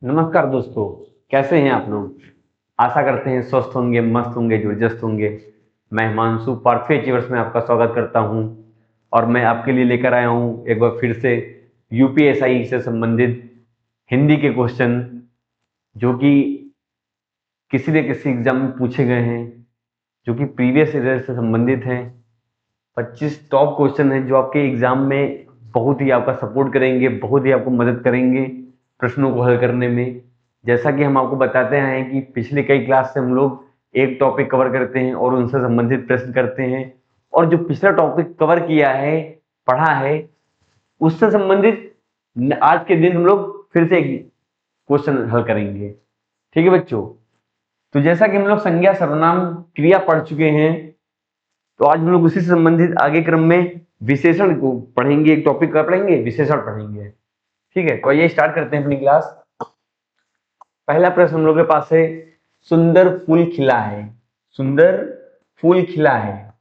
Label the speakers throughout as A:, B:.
A: नमस्कार दोस्तों। कैसे हैं आप लोग? आशा करते हैं स्वस्थ होंगे, मस्त होंगे, जबरदस्त होंगे। मैं हिमांशु पार्थवी अचीवर्स में आपका स्वागत करता हूं और मैं आपके लिए लेकर आया हूं एक बार फिर से यूपीएसआई से संबंधित हिंदी के क्वेश्चन, जो कि किसी न किसी एग्जाम में पूछे गए हैं, जो कि प्रीवियस ईयर से संबंधित हैं। 25 टॉप क्वेश्चन हैं जो आपके एग्जाम में बहुत ही आपका सपोर्ट करेंगे, बहुत ही आपको मदद करेंगे प्रश्नों को हल करने में। जैसा कि हम आपको बताते आए हैं कि पिछले कई क्लास से हम लोग एक टॉपिक कवर करते हैं और उनसे संबंधित प्रश्न करते हैं, और जो पिछला टॉपिक कवर किया है, पढ़ा है, उससे संबंधित आज के दिन हम लोग फिर से एक क्वेश्चन हल करेंगे। ठीक है बच्चों? तो जैसा कि हम लोग संज्ञा, सर्वनाम, क्रिया पढ़ चुके हैं, तो आज हम लोग उसी से संबंधित आगे क्रम में विशेषण को पढ़ेंगे। एक टॉपिक का पढ़ेंगे, विशेषण पढ़ेंगे। ठीक है, तो आइए स्टार्ट करते हैं अपनी क्लास। पहला प्रश्न हम लोग के पास है, सुंदर फूल खिला है। सुंदर फूल खिला है।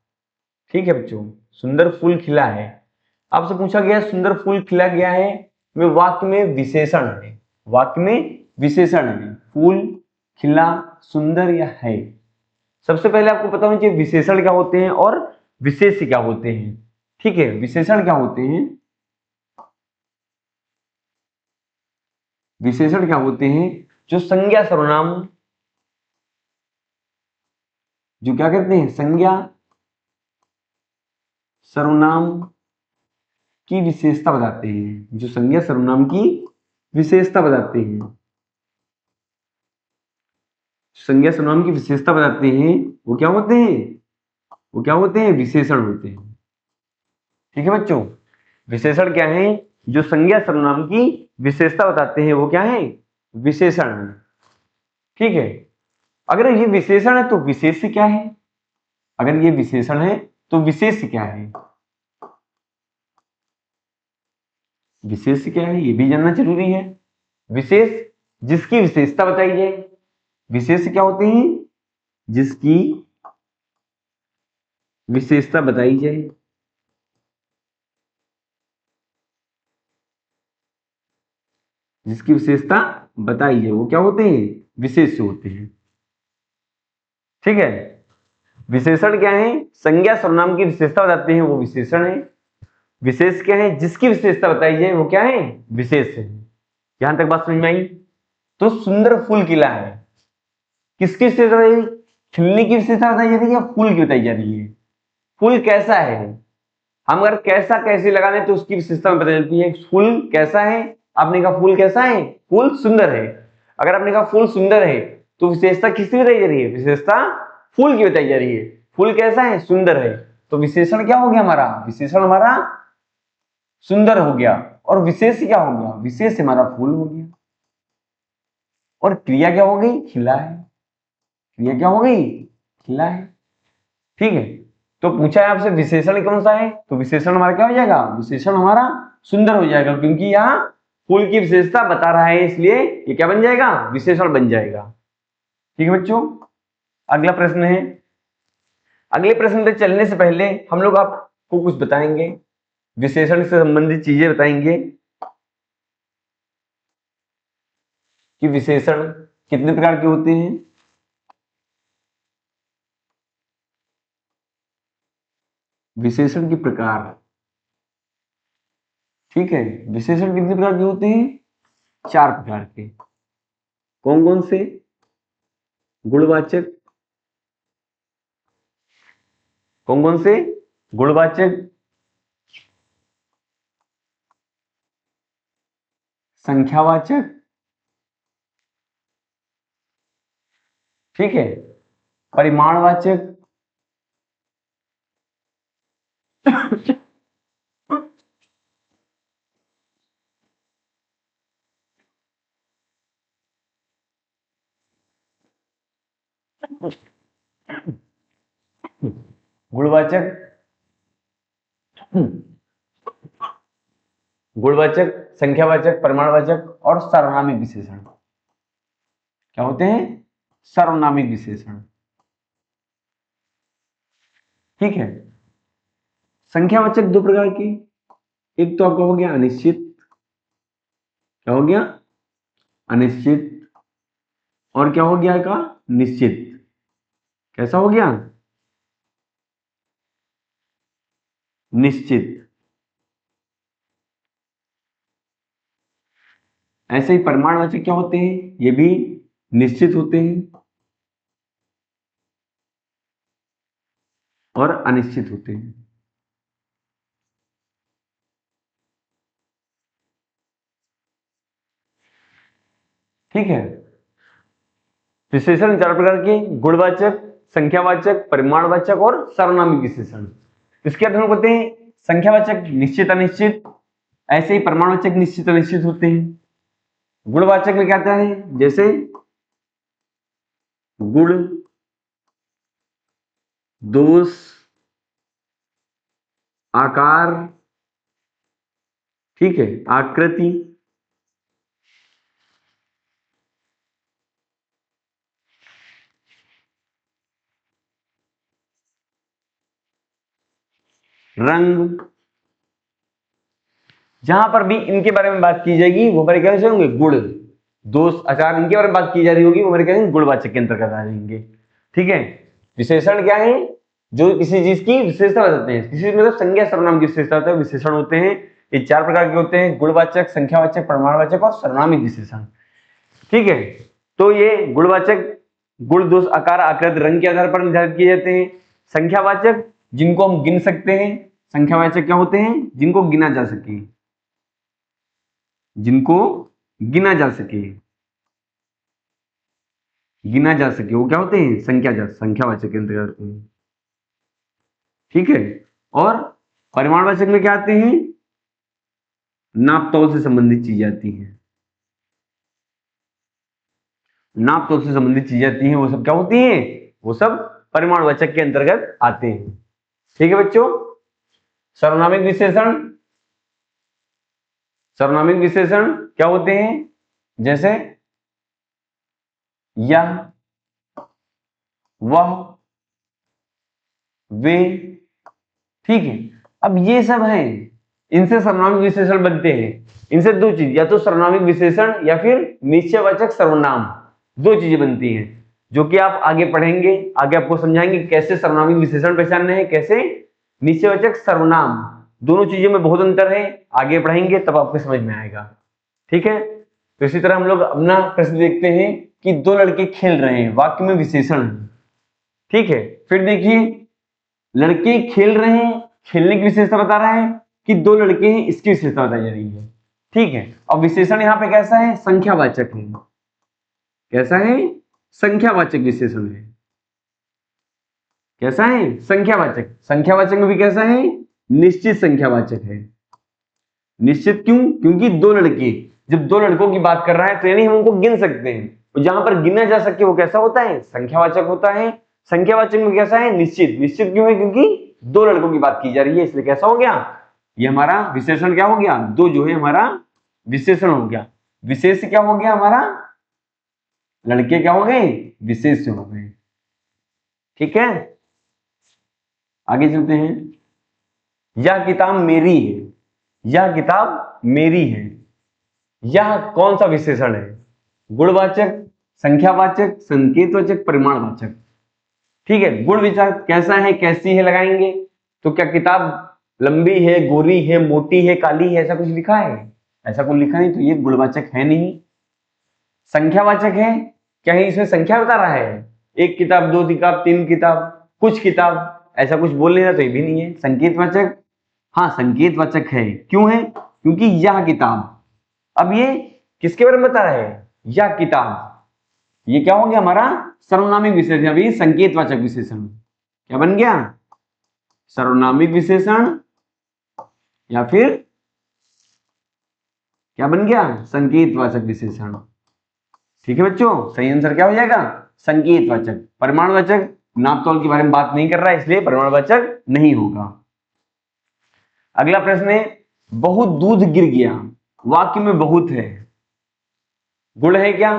A: ठीक है बच्चों, सुंदर फूल खिला है। आपसे पूछा गया सुंदर फूल खिला गया है, वे वाक्य में विशेषण है। वाक्य में विशेषण है। फूल खिला सुंदर या है। सबसे पहले आपको पता होना चाहिए विशेषण क्या होते हैं और विशेष क्या होते हैं। ठीक है, विशेषण क्या होते हैं? विशेषण क्या होते हैं? जो संज्ञा सर्वनाम, जो क्या करते हैं, संज्ञा सर्वनाम की विशेषता बताते हैं। जो संज्ञा सर्वनाम की विशेषता बताते हैं, संज्ञा सर्वनाम की विशेषता बताते हैं, वो क्या होते हैं? वो क्या होते हैं? विशेषण होते हैं। ठीक है बच्चों, विशेषण क्या है? जो संज्ञा सर्वनाम की विशेषता बताते हैं, वो क्या है? विशेषण है। ठीक है, अगर ये विशेषण है तो विशेष क्या है? अगर ये विशेषण है तो विशेष क्या है? विशेष क्या है ये भी जानना जरूरी है। विशेष जिसकी विशेषता बताई जाए। विशेष क्या होते हैं? जिसकी विशेषता बताई जाए। जिसकी विशेषता बताई जाए वो क्या होते हैं? विशेष होते हैं। ठीक है, विशेषण क्या है? संज्ञा सर्वनाम की विशेषता बताते हैं, वो विशेषण है। विशेष क्या है? जिसकी विशेषता बताई जाए वो क्या है? विशेष है। यहां तक बात समझ में आई? तो सुंदर फूल खिला है, किसकी विशेषता बताई? खिलने की विशेषता बताई जा रही है या फूल की बताई जा रही है? फूल कैसा है? हम अगर कैसा कैसे लगा दें तो उसकी विशेषता में पता चलती है। फूल कैसा है? आपने कहा फूल कैसा है? फूल सुंदर है। अगर आपने कहा फूल सुंदर है तो विशेषता किसकी बताई जा रही है? विशेषता फूल की बताई जा रही है। फूल कैसा है? सुंदर है। तो विशेषण क्या हो गया हमारा? विशेषण हमारा सुंदर हो गया। और विशेष क्या हो गया? विशेष हमारा फूल हो गया। और क्रिया क्या हो गई? खिला है। क्रिया क्या हो गई? खिला है। ठीक है, तो पूछा है आपसे विशेषण कौन सा है, तो विशेषण हमारा क्या हो जाएगा? विशेषण हमारा सुंदर हो जाएगा, क्योंकि यहाँ फूल की विशेषता बता रहा है, इसलिए ये क्या बन जाएगा? विशेषण बन जाएगा। ठीक है बच्चों, अगला प्रश्न है। अगले प्रश्न पे चलने से पहले हम लोग आपको कुछ बताएंगे, विशेषण से संबंधित चीजें बताएंगे कि विशेषण कितने प्रकार के होते हैं। विशेषण के प्रकार, ठीक है, विशेषण कितने प्रकार के होते हैं? 4 प्रकार के। कौन कौन से? गुणवाचक, कौन कौन से? गुणवाचक, संख्यावाचक, ठीक है, परिमाणवाचक, गुणवाचक, गुणवाचक, संख्यावाचक, परिमाणवाचक और सार्वनामिक विशेषण। क्या होते हैं? सार्वनामिक विशेषण। ठीक है, संख्यावाचक 2 प्रकार के। एक तो आपका हो गया अनिश्चित। क्या हो गया? अनिश्चित, और क्या हो गया का निश्चित। कैसा हो गया निश्चित। ऐसे ही परिमाणवाचक क्या होते हैं, ये भी निश्चित होते हैं और अनिश्चित होते हैं। ठीक है। विशेषण चार प्रकार के, गुणवाचक, संख्यावाचक, परिमाणवाचक और सार्वनामिक विशेषण। इसके अर्थ हम कहते हैं संख्यावाचक निश्चित अनिश्चित, ऐसे ही परिमाणवाचक निश्चित अनिश्चित होते हैं। गुणवाचक में क्या आता है, जैसे गुण, दोष, आकार, ठीक है, आकृति, रंग। जहां पर भी इनके बारे में बात की जाएगी वो हमारे क्या होंगे, गुण, दोष, आकार, इनके बारे में बात की जा रही होगी वो हमारे क्या होंगे, गुणवाचक के अंतर्गत आ जाएंगे। ठीक है। विशेषण क्या है, जो किसी चीज की विशेषता बताते हैं, किसी मतलब संज्ञा सर्वनाम की विशेषता होता है, विशेषण होते हैं। ये चार प्रकार के होते हैं, गुणवाचक, संख्यावाचक, परिमाणवाचक और सर्वनामिक विशेषण। ठीक है। तो ये गुणवाचक गुण, दोष, आकार, आकृति, रंग के आधार पर निर्धारित किए जाते हैं। संख्यावाचक जिनको हम गिन सकते हैं, संख्यावाचक क्या होते हैं, जिनको गिना जा सके, जिनको गिना जा सके, गिना जा सके, वो क्या होते हैं, संख्यावाचक के अंतर्गत आते हैं। ठीक है। और परिमाणवाचक में क्या आते हैं, नाप तौल से संबंधित चीजें आती हैं, नाप तौल से संबंधित चीजें आती हैं, वो सब क्या होती हैं, वो सब परिमाणवाचक के अंतर्गत आते हैं। ठीक है बच्चों। सर्वनामिक विशेषण, सर्वनामिक विशेषण क्या होते हैं, जैसे यह, वह, वे। ठीक है। अब ये सब हैं, इनसे सर्वनामिक विशेषण बनते हैं। इनसे दो चीज, या तो सर्वनामिक विशेषण या फिर निश्चयवाचक सर्वनाम, दो चीजें बनती हैं, जो कि आप आगे पढ़ेंगे, आगे आपको समझाएंगे कैसे सर्वनामिक विशेषण पहचानने हैं, कैसे निश्चयवाचक सर्वनाम। दोनों चीजों में बहुत अंतर है, आगे पढ़ेंगे तब आपको समझ में आएगा। ठीक है। तो इसी तरह हम लोग अपना प्रश्न देखते हैं कि दो लड़के खेल रहे हैं, वाक्य में विशेषण है। ठीक है। फिर देखिए, लड़के खेल रहे हैं, खेलने की विशेषता बता रहा है, कि दो लड़के हैं इसकी विशेषता बताई जा रही है। ठीक है। अब विशेषण यहाँ पे कैसा है, संख्यावाचक है। कैसा है, संख्यावाचक विशेषण है। कैसा है, संख्यावाचक। संख्यावाचक में भी कैसा है, निश्चित संख्यावाचक है। निश्चित क्यों, क्योंकि दो लड़के, जब दो लड़कों की बात कर रहा है तो यानी हम उनको गिन सकते हैं, तो जहां पर गिना जा सके वो कैसा होता है, संख्यावाचक होता है। संख्यावाचक में कैसा है, निश्चित। निश्चित क्यों है, क्योंकि दो लड़कों की बात की जा रही है, इसलिए कैसा हो गया, ये हमारा विशेषण क्या हो गया, दो जो है हमारा विशेषण हो गया। विशेष क्या हो गया हमारा, लड़के क्या हो गए, विशेष हो गए। ठीक है। आगे चलते हैं। यह किताब मेरी है, यह किताब मेरी है। यह कौन सा विशेषण है, गुणवाचक, संख्यावाचक, संकेतवाचक, परिमाणवाचक। ठीक है। गुण विचार कैसा है, कैसी है लगाएंगे, तो क्या किताब लंबी है, गोरी है, मोटी है, काली है, ऐसा कुछ लिखा है, ऐसा कुछ लिखा नहीं, तो ये गुणवाचक है नहीं। संख्यावाचक है, क्या है इसमें संख्या बता रहा है, एक किताब, दो किताब, तीन किताब, कुछ किताब, ऐसा कुछ बोल लेना, तो ये भी नहीं है। संकेतवाचक, हाँ संकेतवाचक है, क्यों है, क्योंकि यह किताब, अब ये किसके बारे में बता रहा है, यह किताब, ये क्या हो गया हमारा सर्वनामिक विशेषण, अभी संकेतवाचक विशेषण क्या बन गया, सर्वनामिक विशेषण, या फिर क्या बन गया, संकेतवाचक विशेषण। ठीक है बच्चों, सही आंसर क्या हो जाएगा, संकेतवाचक। परिमाणवाचक नापतोल के बारे में बात नहीं कर रहा है, इसलिए परिमाणवाचक नहीं होगा। अगला प्रश्न है, बहुत दूध गिर गया, वाक्य में बहुत है, गुण है क्या,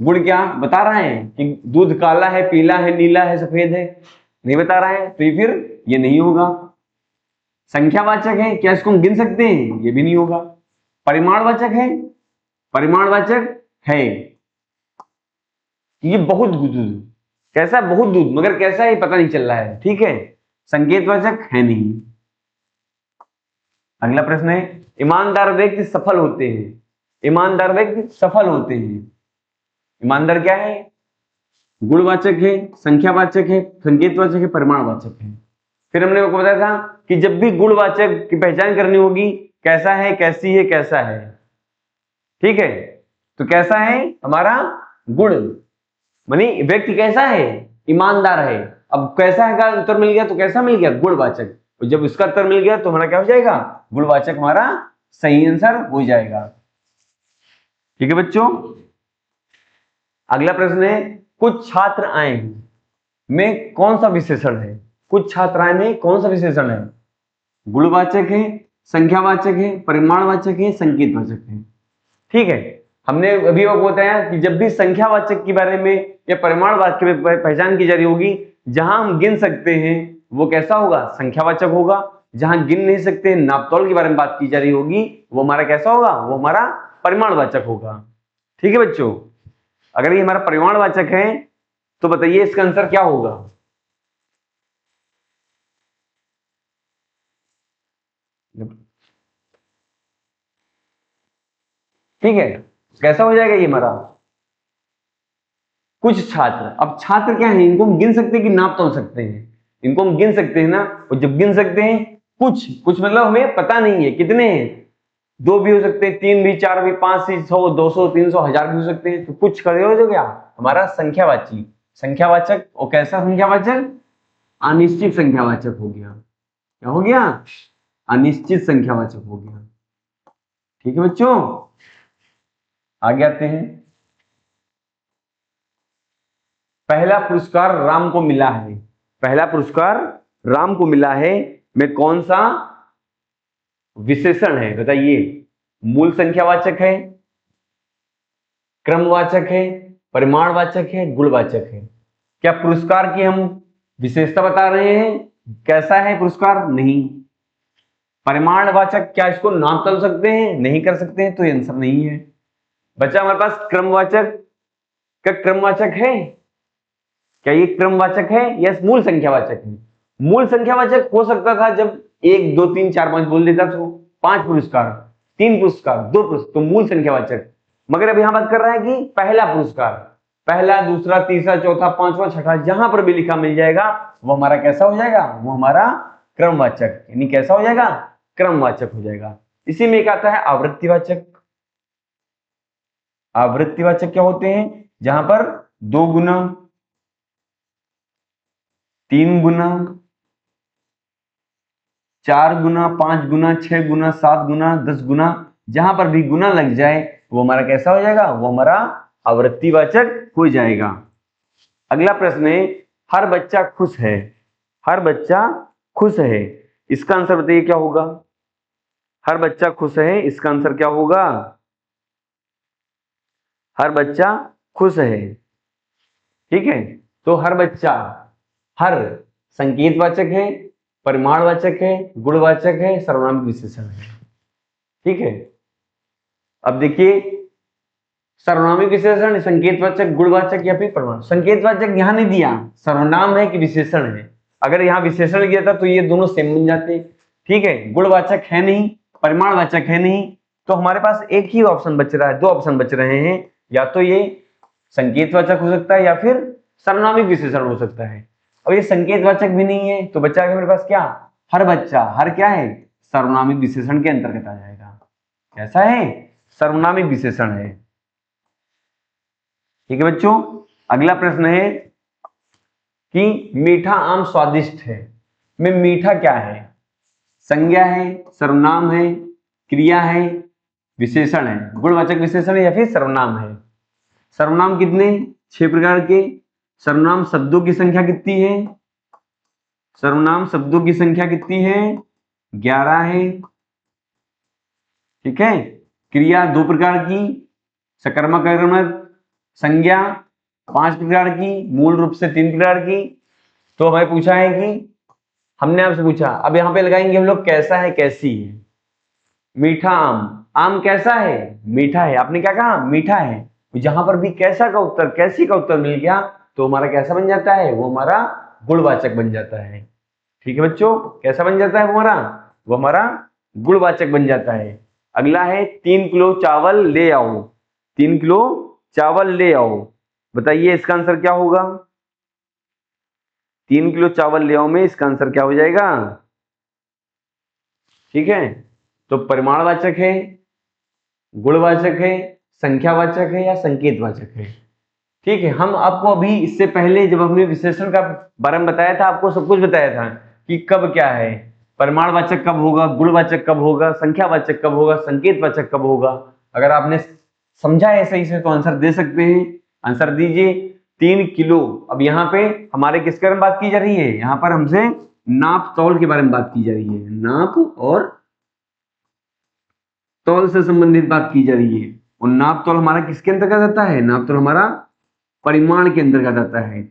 A: गुण क्या बता रहा है कि दूध काला है, पीला है, नीला है, सफेद है, नहीं बता रहा है, तो ये फिर ये नहीं होगा। संख्यावाचक है, क्या इसको हम गिन सकते हैं, ये भी नहीं होगा। परिमाणवाचक है, परिमाणवाचक है, ये बहुत दूध, कैसा बहुत दूध, मगर कैसा है पता नहीं चल रहा है, ठीक है, संकेतवाचक है नहीं। अगला प्रश्न है, ईमानदार व्यक्ति सफल होते हैं, ईमानदार व्यक्ति सफल होते हैं। ईमानदार क्या है, गुणवाचक है, संख्यावाचक है, संकेतवाचक है, परिमाणवाचक है। फिर हमने आपको बताया था कि जब भी गुणवाचक की पहचान करनी होगी, कैसा है, कैसी है, कैसा है, ठीक है, तो कैसा है हमारा गुण, मानी व्यक्ति कैसा है, ईमानदार है। अब कैसा है का उत्तर मिल गया तो कैसा मिल गया, गुणवाचक। तो जब इसका उत्तर मिल गया तो हमारा क्या हो जाएगा, गुणवाचक हमारा सही आंसर हो जाएगा। ठीक है बच्चों, अगला प्रश्न है, कुछ छात्र आए हैं में कौन सा विशेषण है, कुछ छात्र आए में कौन सा विशेषण है, गुणवाचक है, संख्यावाचक है, परिमाणवाचक है, संकेतवाचक है। ठीक है, हमने अभी आपको बताया कि जब भी संख्यावाचक के बारे में या परिमाणवाचक की पहचान की जा रही होगी, जहां हम गिन सकते हैं वो कैसा होगा, संख्यावाचक होगा। जहां गिन नहीं सकते, नापतोल के बारे में बात की जा रही होगी, वो हमारा कैसा होगा, वो हमारा परिमाणवाचक होगा। ठीक है बच्चों, अगर ये हमारा परिमाणवाचक है तो बताइए इसका आंसर क्या होगा। ठीक है, कैसा हो जाएगा ये हमारा, कुछ छात्र। अब छात्र क्या है, इनको हम गिन सकते हैं कि नाप तोल सकते हैं, इनको हम गिन सकते हैं ना। और जब गिन सकते हैं, कुछ कुछ मतलब हमें पता नहीं है कितने हैं, 2 भी हो सकते हैं, 3 भी, 4 भी, 5 भी, 100, 200, 300, 1000 भी हो सकते हैं। तो कुछ करे हो गया हमारा संख्यावाची, संख्यावाचक। और कैसा संख्यावाचक, अनिश्चित संख्यावाचक हो गया। क्या हो गया, अनिश्चित संख्यावाचक हो गया। ठीक है बच्चों, आगे आते हैं। पहला पुरस्कार राम को मिला है, पहला पुरस्कार राम को मिला है में कौन सा विशेषण है बताइए। मूल संख्यावाचक है, क्रमवाचक है, परिमाणवाचक है, गुणवाचक है। क्या पुरस्कार की हम विशेषता बता रहे हैं, कैसा है पुरस्कार, नहीं। परिमाणवाचक, क्या इसको नाप तोल सकते हैं, नहीं कर सकते हैं, तो ये आंसर नहीं है। बच्चा हमारे पास क्रमवाचक, क्या क्रमवाचक है, क्या ये क्रमवाचक है या मूल संख्यावाचक है। मूल संख्यावाचक हो सकता था जब 1 2 3 4 5 बोल देता तो 5 पुरस्कार, 3 पुरस्कार, 2 पुरस्कार, तो मूल संख्यावाचक। मगर अब यहां बात कर रहा है कि पहला पुरस्कार, पहला, दूसरा, तीसरा, चौथा, पांचवा, छठा, जहां पर भी लिखा मिल जाएगा वो हमारा कैसा हो जाएगा, वो हमारा क्रमवाचक, यानी कैसा हो जाएगा, क्रमवाचक हो जाएगा। इसी में एक आता है आवृत्तिवाचक। आवृत्तिवाचक क्या होते हैं, जहां पर 2 गुना, 3 गुना, 4 गुना, 5 गुना, 6 गुना, 7 गुना, 10 गुना, जहां पर भी गुना लग जाए वो हमारा कैसा हो जाएगा, वो हमारा आवृत्तिवाचक हो जाएगा। अगला प्रश्न है, हर बच्चा खुश है, हर बच्चा खुश है, इसका आंसर बताइए क्या होगा। हर बच्चा खुश है, इसका आंसर क्या होगा, हर बच्चा खुश है। ठीक है, तो हर बच्चा, हर संकेतवाचक है, परिमाणवाचक है, गुणवाचक है, सर्वनामिक विशेषण है। ठीक है, अब देखिए सर्वनामिक विशेषण, संकेतवाचक, गुणवाचक या फिर परिमाण। संकेतवाचक यहां नहीं दिया, सर्वनाम है कि विशेषण है। अगर यहां विशेषण दिया था तो ये दोनों सेम बन जाते। ठीक है, गुणवाचक है नहीं, परिमाणवाचक है नहीं, तो हमारे पास एक ही ऑप्शन बच रहा है, 2 ऑप्शन बच रहे हैं, या तो ये संकेतवाचक हो सकता है या फिर सर्वनामिक विशेषण हो सकता है। अब ये संकेतवाचक भी नहीं है तो बच्चा मेरे पास क्या, हर बच्चा, हर क्या है, सर्वनामिक विशेषण के अंतर्गत आ जाएगा। कैसा है, सर्वनामिक विशेषण है। ठीक है बच्चों, अगला प्रश्न है कि मीठा आम स्वादिष्ट है में मीठा क्या है, संज्ञा है, सर्वनाम है, क्रिया है, विशेषण है, गुणवाचक विशेषण है या फिर सर्वनाम है। सर्वनाम कितने, 6 प्रकार के। सर्वनाम शब्दों की संख्या कितनी है, सर्वनाम शब्दों की संख्या कितनी है, 11 है। ठीक है, क्रिया 2 प्रकार की, सकर्मक, अकर्मक, संज्ञा 5 प्रकार की, मूल रूप से 3 प्रकार की। तो हमें पूछा है कि, हमने आपसे पूछा, अब यहां पे लगाएंगे हम लोग कैसा है, कैसी है। मीठा आम, आम कैसा है, मीठा है। आपने क्या कहा, मीठा है। जहां पर भी कैसा का उत्तर, कैसी का उत्तर मिल गया तो हमारा कैसा बन जाता है, वो हमारा गुणवाचक बन जाता है। ठीक है बच्चों, कैसा बन जाता है वो हमारा गुणवाचक बन जाता है। अगला है 3 किलो चावल ले आओ। 3 किलो चावल ले आओ, बताइए इसका आंसर क्या होगा। 3 किलो चावल ले आओ में इसका आंसर क्या हो जाएगा। ठीक है, तो परिमाणवाचक है, गुणवाचक है, संख्यावाचक है या संकेतवाचक है। ठीक है, हम आपको अभी इससे पहले जब हमने विशेषण का बारे में बताया था, आपको सब कुछ बताया था कि कब क्या है, परिमाणवाचक कब होगा, गुणवाचक कब होगा, संख्यावाचक कब होगा, संकेतवाचक कब होगा। अगर आपने समझा है सही से तो आंसर दे सकते हैं, आंसर दीजिए। 3 किलो, अब यहाँ पे हमारे किसके बारे में बात की जा रही है, यहाँ पर हमसे नाप तौल के बारे में बात की जा रही है, नाप और तौल से संबंधित बात की जा रही है। और नाप तौल हमारा किसके अंतर्गत आता है, नाप तौल हमारा परिमाण के अंतर्गत आता है।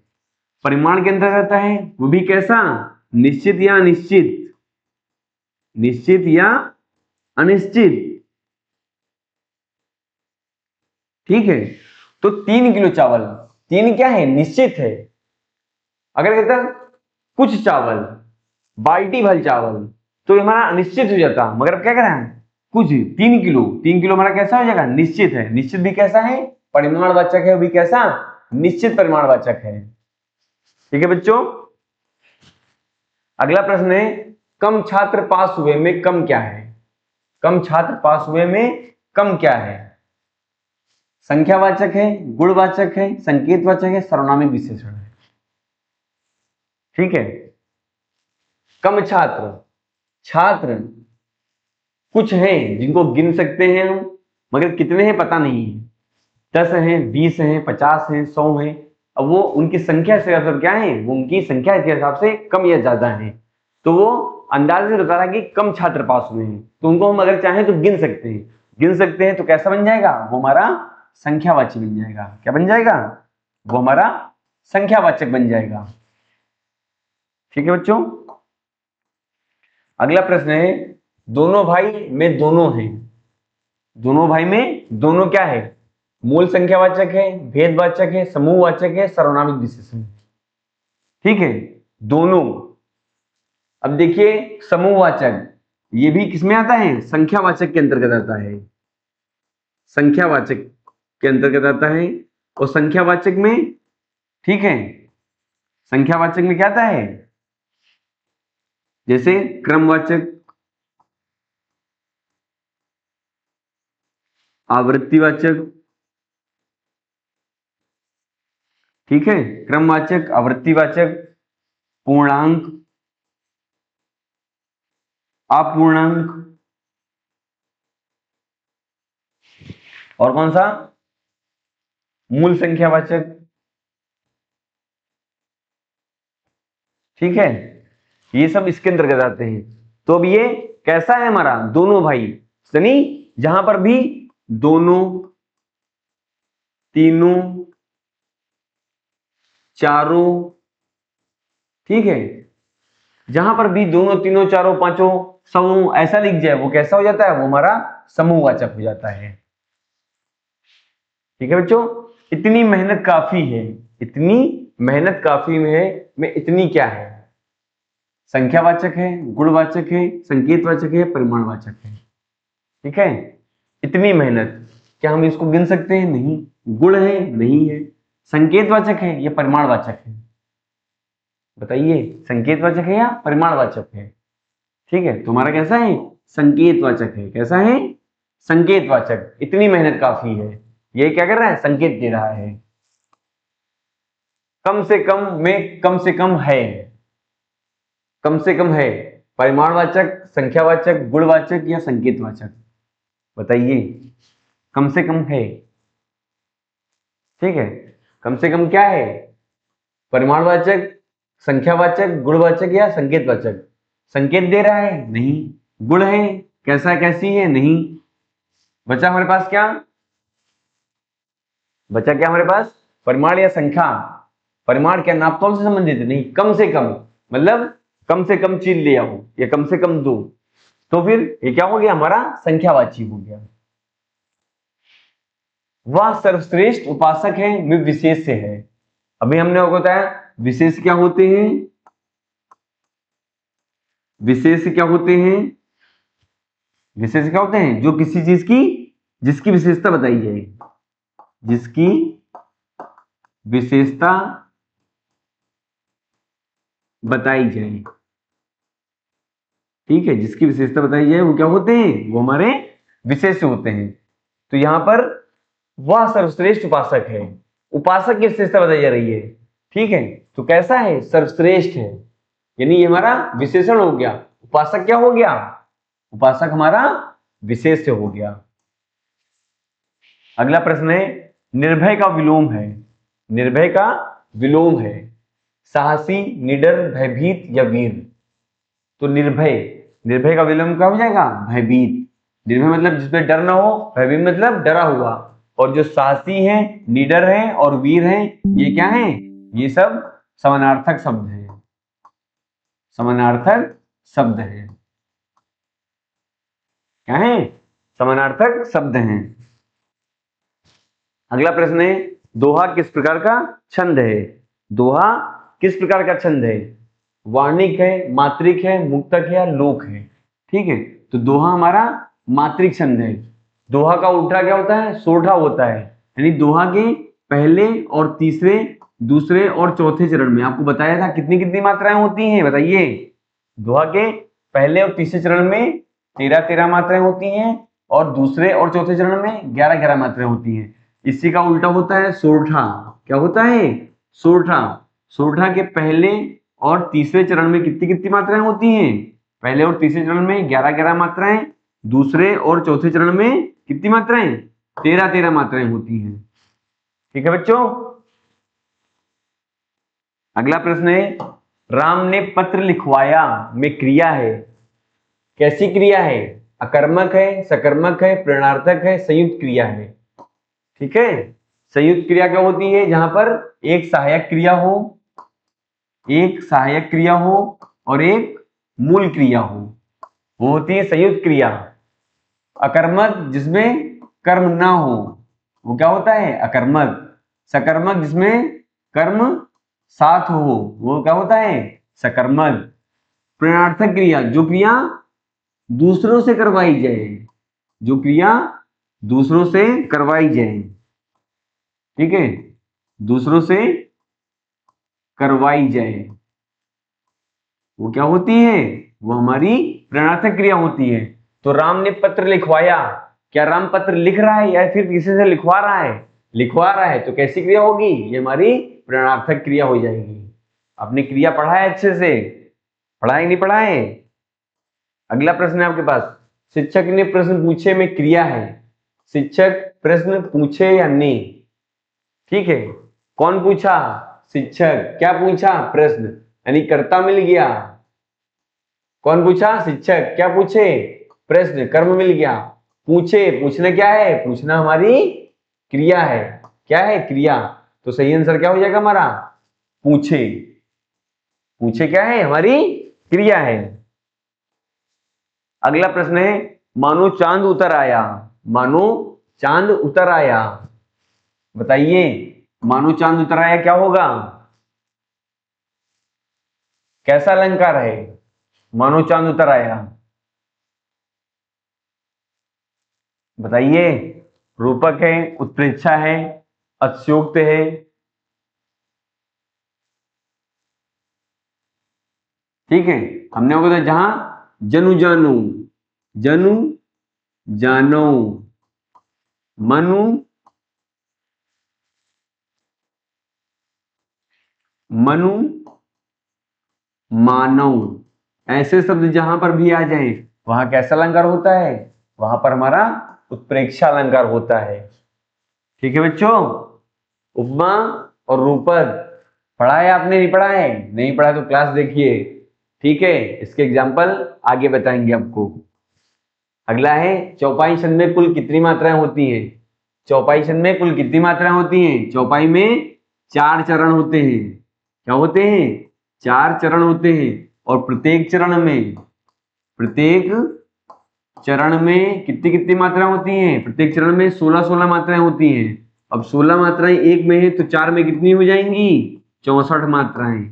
A: परिमाण के अंतर्गत आता है, वो भी कैसा, निश्चित या अनिश्चित, निश्चित या अनिश्चित। ठीक है, तो 3 किलो चावल, 3 क्या है, निश्चित है। अगर कहता कुछ चावल, बाल्टी भर चावल, तो हमारा अनिश्चित हो जाता, मगर अब क्या करें कुछ 3 किलो, 3 किलो हमारा कैसा हो जाएगा, निश्चित है। निश्चित भी कैसा है, परिमाणवाचक है, वो भी कैसा, निश्चित परिमाणवाचक है। ठीक है बच्चों, अगला प्रश्न है, कम छात्र पास हुए में कम क्या है। कम छात्र पास हुए में कम क्या है, संख्यावाचक है, गुणवाचक है, संकेतवाचक है, सर्वनामिक विशेषण है। ठीक है, कम छात्र, छात्र कुछ हैं जिनको गिन सकते हैं हम, मगर कितने हैं पता नहीं है, 10 हैं, 20 हैं, 50 हैं, 100 हैं। अब वो उनकी संख्या से मतलब क्या है, वो उनकी संख्या के हिसाब से कम या ज्यादा है, तो वो अंदाजे से बता रहा कि कम छात्र पास हुए हैं, तो उनको हम अगर चाहें तो गिन सकते हैं। गिन सकते हैं तो कैसा बन जाएगा, वो हमारा संख्यावाची बन जाएगा। क्या बन जाएगा, वो हमारा संख्यावाचक बन जाएगा। ठीक है बच्चों, अगला प्रश्न है, दोनों भाई में दोनों हैं। दोनों भाई में दोनों क्या है, मूल संख्यावाचक है, भेदवाचक है, समूहवाचक है, सर्वनामिक विशेषण है। ठीक है, दोनों। अब देखिए समूहवाचक, ये भी किसमें आता है, संख्यावाचक के अंतर्गत आता है, संख्यावाचक के अंतर्गत आता है। और संख्यावाचक में, ठीक है, संख्यावाचक में क्या आता है, जैसे क्रमवाचक, आवृत्तिवाचक। ठीक है, क्रमवाचक, आवृत्तिवाचक, पूर्णांक, अपूर्णांक, और कौन सा, मूल संख्यावाचक। ठीक है, ये सब इसके अंतर्गत आते हैं। तो अब ये कैसा है हमारा, दोनों भाई, यानी जहां पर भी दोनों, तीनों, चारों, ठीक है, जहां पर भी दोनों, तीनों, चारों, पांचों, समूह ऐसा लिख जाए, वो कैसा हो जाता है, वो हमारा समूहवाचक हो जाता है। ठीक है बच्चों, इतनी मेहनत काफी है, इतनी मेहनत काफी में इतनी क्या है, संख्यावाचक है, गुणवाचक है, संकेतवाचक है, परिमाणवाचक है। ठीक है, इतनी मेहनत, क्या हम इसको गिन सकते हैं, नहीं। गुण है, नहीं है। संकेतवाचक है या परिमाणवाचक है, बताइए, संकेतवाचक है या परिमाणवाचक है। ठीक है, तुम्हारा कैसा है, संकेतवाचक है। कैसा है, संकेतवाचक। इतनी मेहनत काफी है, ये क्या कर रहा है, संकेत दे रहा है। कम से कम में कम से कम है, कम से कम है, परिमाणवाचक, संख्यावाचक, गुणवाचक या संकेतवाचक, बताइए, कम से कम है। ठीक है, कम से कम क्या है, परिमाणवाचक, संख्यावाचक, गुणवाचक या संकेतवाचक। संकेत दे रहा है, नहीं। गुण है, कैसा कैसी है, नहीं। बचा हमारे पास क्या, बचा क्या हमारे पास, परिमाण या संख्या। परिमाण क्या, नापतोल से संबंधित है, नहीं। कम से कम मतलब कम से कम चीज ले आओ या कम से कम दो, तो फिर ये क्या हो गया, हमारा संख्यावाची हो गया। वह सर्वश्रेष्ठ उपासक है में विशेष से है। अभी हमने आपको बताया विशेष क्या होते हैं, विशेष क्या होते हैं, विशेष क्या होते हैं, जो किसी चीज की जिसकी विशेषता बताई जाए, जिसकी विशेषता बताई जाए, ठीक है, जिसकी विशेषता बताई जाए वो क्या होते हैं, वो हमारे विशेष होते हैं। तो यहां पर वह सर्वश्रेष्ठ उपासक है, उपासक की विशेषता बताई जा रही है, ठीक है। तो कैसा है, सर्वश्रेष्ठ है, यानी ये हमारा विशेषण हो गया। उपासक क्या हो गया, उपासक हमारा विशेष हो गया। अगला प्रश्न है, निर्भय का विलोम है, निर्भय का विलोम है, साहसी, निडर, भयभीत या वीर। तो निर्भय, निर्भय का विलोम क्या हो जाएगा, भयभीत। निर्भय मतलब जिसमें डर ना हो, भयभीत मतलब डरा हुआ। और जो साहसी है, निडर है और वीर है, ये क्या है, ये सब समानार्थक शब्द है, समानार्थक शब्द है, क्या है, समानार्थक शब्द हैं। अगला प्रश्न है, दोहा किस प्रकार का छंद है, दोहा किस प्रकार का छंद है, वार्णिक है, मात्रिक है, मुक्तक है या लोक है। ठीक है, तो दोहा हमारा मात्रिक छंद है। दोहा का उल्टा क्या होता है, सोठा होता है, यानी दोहा के पहले और तीसरे, दूसरे और चौथे चरण में आपको बताया था कितनी कितनी मात्राएं होती हैं, बताइए। दोहा के पहले और तीसरे चरण में 13-13 मात्राएं होती हैं और दूसरे और चौथे चरण में 11-11 मात्राएं होती हैं। इसी का उल्टा होता है सोरठा। क्या होता है, सोरठा। सोरठा के पहले और तीसरे चरण में कितनी कितनी मात्राएं होती हैं, पहले और तीसरे चरण में 11-11 मात्राएं, दूसरे और चौथे चरण में कितनी मात्राएं, 13-13 मात्राएं होती हैं। ठीक है बच्चों। अगला प्रश्न है, राम ने पत्र लिखवाया में क्रिया है, कैसी क्रिया है, अकर्मक है, सकर्मक है, प्रेरणार्थक है, संयुक्त क्रिया है। ठीक है, संयुक्त क्रिया क्या होती है, जहां पर एक सहायक क्रिया हो, एक सहायक क्रिया हो और एक मूल क्रिया हो, वो होती है संयुक्त क्रिया। अकर्मक जिसमें कर्म ना हो वो क्या होता है, अकर्मक। सकर्मक जिसमें कर्म साथ हो वो क्या होता है, सकर्मक। प्रेरणार्थक क्रिया, जो क्रिया दूसरों से करवाई जाए, जो क्रिया दूसरों से करवाई जाए, ठीक है, दूसरों से करवाई जाए, वो क्या होती है, वो हमारी प्रेरणार्थक क्रिया होती है। तो राम ने पत्र लिखवाया, क्या राम पत्र लिख रहा है या फिर किसी से लिखवा रहा है, लिखवा रहा है, तो कैसी क्रिया होगी, ये हमारी प्रेरणार्थक क्रिया हो जाएगी। आपने क्रिया पढ़ा है अच्छे से, पढ़ा है नहीं पढ़ा है। अगला प्रश्न है आपके पास, शिक्षक ने प्रश्न पूछे में क्रिया है, शिक्षक प्रश्न पूछे या नहीं, ठीक है, कौन पूछा, शिक्षक, क्या पूछा, प्रश्न, यानी कर्ता मिल गया। कौन पूछा, शिक्षक, क्या पूछे, प्रश्न, कर्म मिल गया। पूछे, पूछना क्या है, पूछना हमारी क्रिया है, क्या है, क्रिया। तो सही आंसर क्या हो जाएगा हमारा, पूछे। पूछे क्या है, हमारी क्रिया है। अगला प्रश्न है, मानो चांद उतर आया, मानो चांद उतर आया, बताइए मानो चांद उतर आया क्या होगा, कैसा अलंकार है, मानो चांद उतर आया, बताइए। रूपक है, उत्प्रेक्षा है, अतिशयोक्त है, ठीक है। हमने वो बताया जहां जनु जानो, जनु जानो, मनु मनु मानव, ऐसे शब्द जहां पर भी आ जाए वहां कैसा अलंकार होता है, वहां पर हमारा उत्प्रेक्षा अलंकार होता है। ठीक है बच्चों, उपमा और रूपक पढ़ा है आपने, नहीं पढ़ा है, नहीं पढ़ा तो क्लास देखिए, ठीक है, इसके एग्जाम्पल आगे बताएंगे आपको। अगला है, चौपाई छंद में कुल कितनी मात्राएं होती हैं, चौपाई छंद में कुल कितनी मात्राएं होती हैं, चौपाई में 4 चरण होते हैं, क्या होते हैं, 4 चरण होते हैं। और प्रत्येक चरण में, प्रत्येक चरण में कितनी कितनी मात्राएं होती हैं? प्रत्येक चरण में 16-16 मात्राएं होती हैं। अब 16 मात्राएं एक में है तो 4 में कितनी हो जाएंगी? 64 मात्राएं।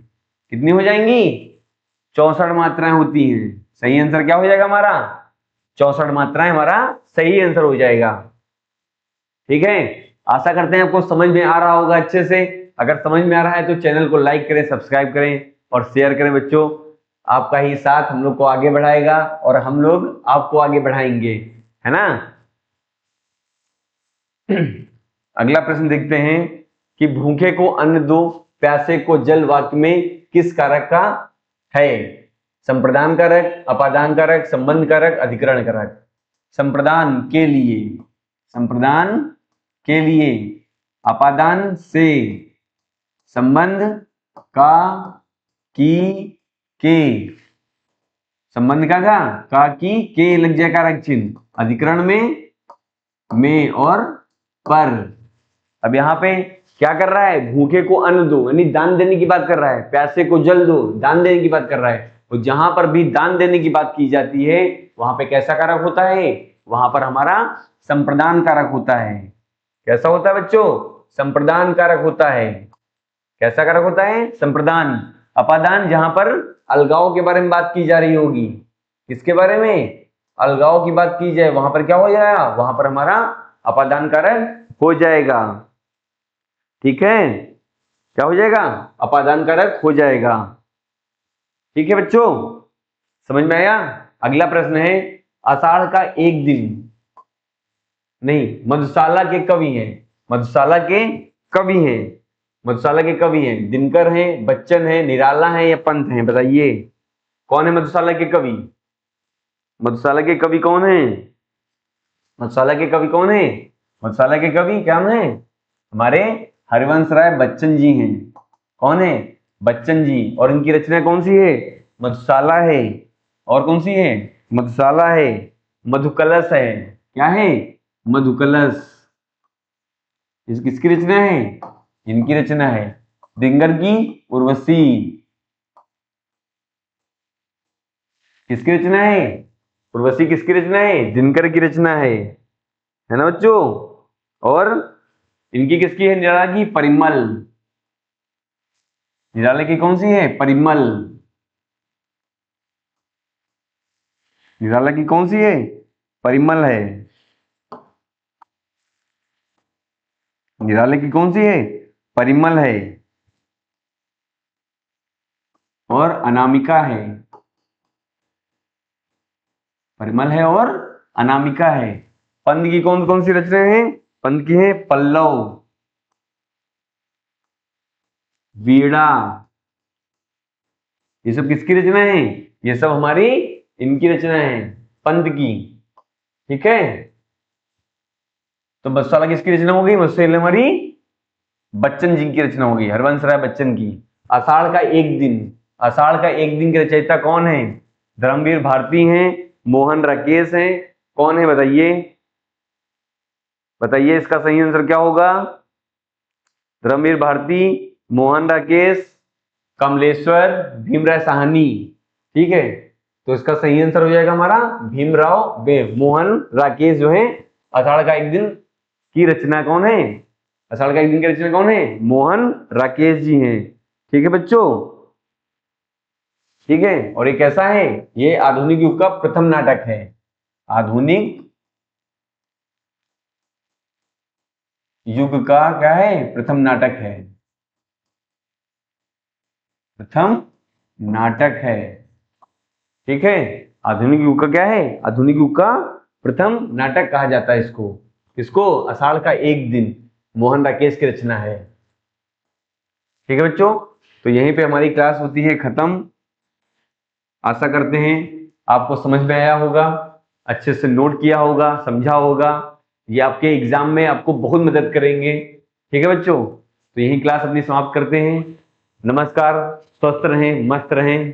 A: कितनी हो जाएंगी? 64 मात्राएं होती हैं। सही आंसर क्या हो जाएगा हमारा? 64 मात्राएं हमारा सही आंसर हो जाएगा। ठीक है, आशा करते हैं आपको समझ में आ रहा होगा अच्छे से। अगर समझ में आ रहा है तो चैनल को लाइक करें, सब्सक्राइब करें और शेयर करें बच्चों। आपका ही साथ हम लोग को आगे बढ़ाएगा और हम लोग आपको आगे बढ़ाएंगे, है ना। अगला प्रश्न देखते हैं कि भूखे को अन्न दो, प्यासे को जल वाक्य में किस कारक का है? संप्रदान कारक, अपादान कारक, संबंध कारक, अधिकरण कारक। संप्रदान के लिए, संप्रदान के लिए, अपादान से, संबंध का, की, के। संबंध का की, के लग जाए कारक चिन्ह। अधिकरण में और पर। अब यहाँ पे क्या कर रहा है? भूखे को अन्न दो यानी दान देने की बात कर रहा है, प्यासे को जल दो दान देने की बात कर रहा है। और जहां पर भी दान देने की बात की जाती है वहां पे कैसा कारक होता है? वहां पर हमारा संप्रदान कारक होता है। कैसा होता है बच्चों? संप्रदान कारक होता है। कैसा कारक होता है? संप्रदान। अपादान जहां पर अलगाव के बारे में बात की जा रही होगी, किसके बारे में? अलगाव की बात की जाए, वहां पर क्या हो जाएगा? वहां पर हमारा अपादान कारक हो जाएगा। ठीक है, क्या हो जाएगा? अपादान कारक हो जाएगा। ठीक है बच्चों, समझ में आया? अगला प्रश्न है, आषाढ़ का एक दिन, नहीं, मधुशाला के कवि हैं। मधुशाला के कवि हैं। मधुशाला के कवि हैं, दिनकर हैं, बच्चन हैं, निराला हैं या पंत हैं? बताइए कौन है मधुशाला के कवि? मधुशाला के कवि कौन है? मधुशाला के कवि कौन है? मधुशाला के कवि क्या है? हमारे हरिवंश राय बच्चन जी हैं। कौन है? बच्चन जी। और इनकी रचना कौन सी है? मधुशाला है। और कौन सी है? मधुशाला है। मधुकलश है। क्या है? मधुकलश। किसकी रचना है? इनकी रचना है। दिनकर की उर्वशी। किसकी रचना है? उर्वशी किसकी रचना है? दिनकर की रचना है ना बच्चों। और इनकी किसकी है? निराला की परिमल। निराला की कौन सी है? परिमल। निराला की कौन सी है? परिमल है। निराला की कौन सी है? परिमल है। और अनामिका है। परिमल है और अनामिका है। पंत की कौन कौन सी रचना है? पंत की है पल्लव, वीणा। ये सब किसकी रचना है? ये सब हमारी इनकी रचना है, पंत की। ठीक है, तो मधुशाला किसकी रचना होगी? मधुशाला हमारी बच्चन जी की रचना होगी, हरवंश राय बच्चन की। आषाढ़ का एक दिन, आषाढ़ का एक दिन के रचयिता कौन है? धर्मवीर भारती हैं, मोहन राकेश हैं, कौन है? बताइए बताइए, इसका सही आंसर क्या होगा? धर्मवीर भारती, मोहन राकेश, कमलेश्वर, भीमराव साहनी। ठीक है, तो इसका सही आंसर हो जाएगा हमारा भीमराव बेव। मोहन राकेश जो है आषाढ़ का एक दिन की रचना कौन है? आषाढ़ का एक दिन की रचना कौन है? मोहन राकेश जी हैं। ठीक है बच्चों, ठीक है। और ये कैसा है? ये आधुनिक युग का प्रथम नाटक है। आधुनिक युग का क्या है? प्रथम नाटक है। प्रथम नाटक है। ठीक है, आधुनिक युग का क्या है? आधुनिक युग का प्रथम नाटक कहा जाता है इसको। इसको आषाढ़ का एक दिन, मोहन राकेश की रचना है। ठीक है बच्चों, तो यहीं पे हमारी क्लास होती है खत्म। आशा करते हैं आपको समझ में आया होगा, अच्छे से नोट किया होगा, समझा होगा। ये आपके एग्जाम में आपको बहुत मदद करेंगे। ठीक है बच्चों, तो यही क्लास अपनी समाप्त करते हैं। नमस्कार, स्वस्थ रहें, मस्त रहें।